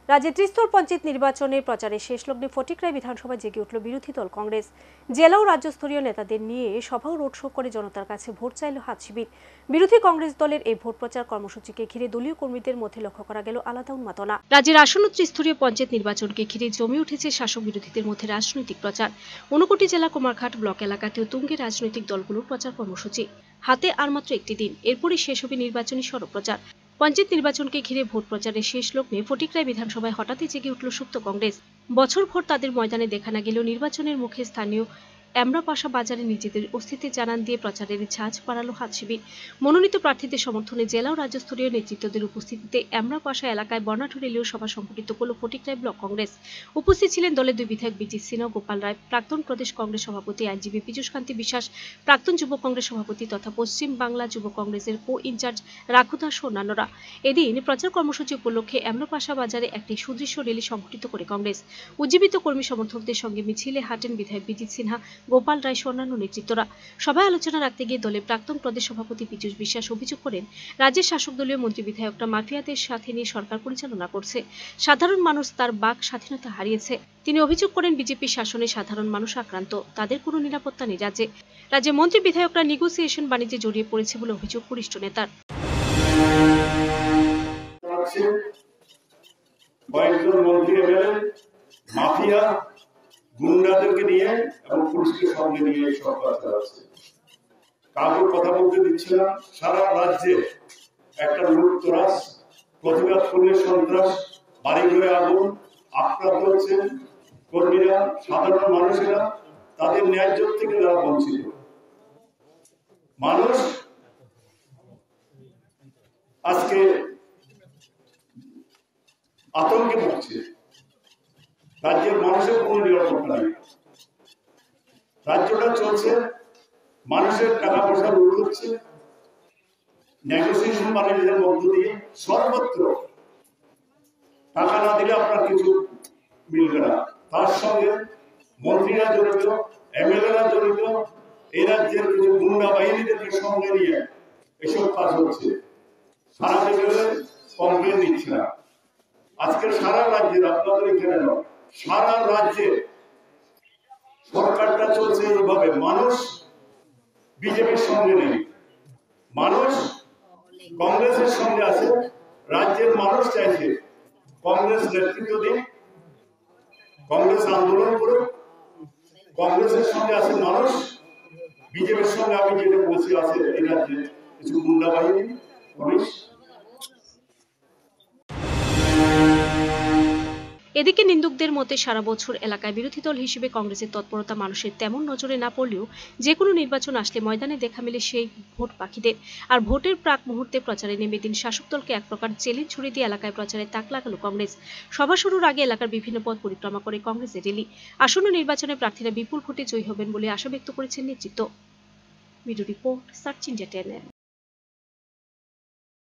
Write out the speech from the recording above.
রাজ্যে ত্রিস্তর পঞ্চায়েত নির্বাচনের প্রচারে শেষ লগ্নে ফটিকরায় বিধানসভায় জেগে উঠল বিরোধী দল কংগ্রেস। জেলা ও রাজ্যস্তরীয় নেতাদের নিয়ে সভা ও রোড শো করে জনতার কাছে ভোট চাইল হাত শিবির। বিরোধী কংগ্রেস দলের এই ভোট প্রচার কর্মসূচিকে ঘিরে দলীয় কর্মীদের মধ্যে লক্ষ্য করা গেল আলাদা উন্মাদনা। রাজ্যের আসন্ন ত্রিস্তরীয় পঞ্চায়েত নির্বাচনকে ঘিরে জমে উঠেছে শাসক বিরোধীদের মধ্যে রাজনৈতিক প্রচার। ঊনকোটি জেলা কুমারঘাট ব্লক এলাকাতেও তুঙ্গে রাজনৈতিক দলগুলোর প্রচার কর্মসূচি। হাতে আর মাত্র একটি দিন, এরপরই শেষ হবে নির্বাচনী সড়ক প্রচার। পঞ্চায়েত নির্বাচনকে ঘিরে ভোট প্রচারের শেষ লগ্নে ফটিকরায় বিধানসভায় হঠাৎই জেগে উঠল সুপ্ত কংগ্রেস। বছরভর তাদের ময়দানে দেখা না গেলেও নির্বাচনের মুখে স্থানীয় এমরাপাশা বাজারে নিজেদের অস্তিত্বে জানান দিয়ে প্রচারের ঝাঁজ বাড়ালো হাত শিবির। মনোনীত প্রার্থীদের সমর্থনে জেলা ও রাজ্যস্তরীয় নেতৃত্বদের উপস্থিতিতে এমরাপাশা এলাকায় বর্ণাঢ্য রেলীয় সভা সংঘটিত করল ফটিকরায় ব্লক কংগ্রেস। উপস্থিত ছিলেন দলের দুই বিধায়ক বিজিত সিনহা ও গোপাল রায়, প্রাক্তন প্রদেশ কংগ্রেস সভাপতি আইনজীবী পীযূষ কান্তি বিশ্বাস, প্রাক্তন যুব কংগ্রেস সভাপতি তথা পশ্চিম বাংলা যুব কংগ্রেসের কো ইনচার্জ রাঘু দাস ও অন্যান্যরা। এদিন প্রচার কর্মসূচি উপলক্ষে এমরাপাশা বাজারে একটি সুদৃশ্য রেলি সংঘটিত করে কংগ্রেস। উজ্জীবিত কর্মী সমর্থকদের সঙ্গে মিছিলে হাঁটেন বিধায়ক বিজিত সিনহা, গোপাল রায় সহ অন্যান্য নেতৃত্বরা। সভায় আলোচনা রাখতে গিয়ে দলের প্রাক্তন প্রদেশ সভাপতি পীযূষ বিশ্বাস অভিযোগ করেন, রাজ্যের শাসক দলীয় মন্ত্রী বিধায়করা মাফিয়াদের সাথে নিয়ে সরকার পরিচালনা করছে, সাধারণ মানুষ তার বাক স্বাধীনতা হারিয়েছে। তিনি অভিযোগ করেন, বিজেপির শাসনে সাধারণ মানুষ আক্রান্ত, তাদের কোনো নিরাপত্তা নেই রাজ্যে। রাজ্যে মন্ত্রী বিধায়করা নেগোসিয়েশন বাণিজ্যে জড়িয়ে পড়েছে বলে অভিযোগ বরিষ্ঠ নেতার। কয়েকজন মন্ত্রী এমএলএ মাফিয়া গুন্ডাদেরকে নিয়ে এবং পুলিশকে সঙ্গে নিয়ে সরকার চালাচ্ছে। কারোর কথা বলতে দিচ্ছে না। সারা রাজ্যে একটা লুটতরাজ, প্রতিবাদ করলে সন্ত্রাস, বাড়ি ঘরে আগুন, আক্রান্ত হচ্ছে কর্মীরা, সাধারণ মানুষেরা, তাদের ন্যায্য থেকে তারা বঞ্চিত। মানুষ আজকে আতঙ্কে ভুগছে। রাজ্যের মানুষের কোনো নিরাপত্তা নেই। রাজ্যটা চলছে, মানুষের টাকা পয়সা লুট হচ্ছে, নেগোসিয়েশন বাণিজ্যের মধ্য দিয়ে সর্বত্র টাকা না দিলে আপনার কিছু মিলবে না। তার সঙ্গে মন্ত্রীরা জড়িত, এমএলএরা জড়িত, এই রাজ্যের কিছু গুন্ডা বাহিনীদেরকে সঙ্গে নিয়ে এসব কাজ হচ্ছে। সারা দেশে কমপ্লেন দিচ্ছে না। আজকে সারা রাজ্যের, আপনাদের এখানে নয়, সারা রাজ্যে সরকারটা চলছে এইভাবে। মানুষ বিজেপির সঙ্গে নেই, মানুষ কংগ্রেসের সঙ্গে আছে। রাজ্যের মানুষ চাইছে কংগ্রেস নেতৃত্ব দিন, কংগ্রেস আন্দোলন করুক, কংগ্রেসের সঙ্গে আছে মানুষ। বিজেপির সঙ্গে আমি যেটা বলছি আছে এই রাজ্যে কিছু গুন্ডা বাহিনী, পুলিশ। এদিকে নিন্দুকদের মতে সারা বছর এলাকায় বিরোধী দল হিসেবে কংগ্রেসের তৎপরতা মানুষের তেমন নজরে না পড়লেও যে কোনো নির্বাচন আসলে ময়দানে দেখা মেলে সেই ভোট পাখিদের। আর ভোটের প্রাক মুহূর্তে প্রচারে নেমে দিন শাসক দলকে এক প্রকার চ্যালেঞ্জ ছুড়ে দিয়ে এলাকায় প্রচারে তাক লাগালো কংগ্রেস। সভা শুরুর আগে এলাকার বিভিন্ন পথ পরিক্রমা করে কংগ্রেসের রেলি। আসন্ন নির্বাচনে প্রার্থীরা বিপুল ভোটে জয়ী হবেন বলে আশা ব্যক্ত করেছেন নেতৃত্ব। Video report search India channel.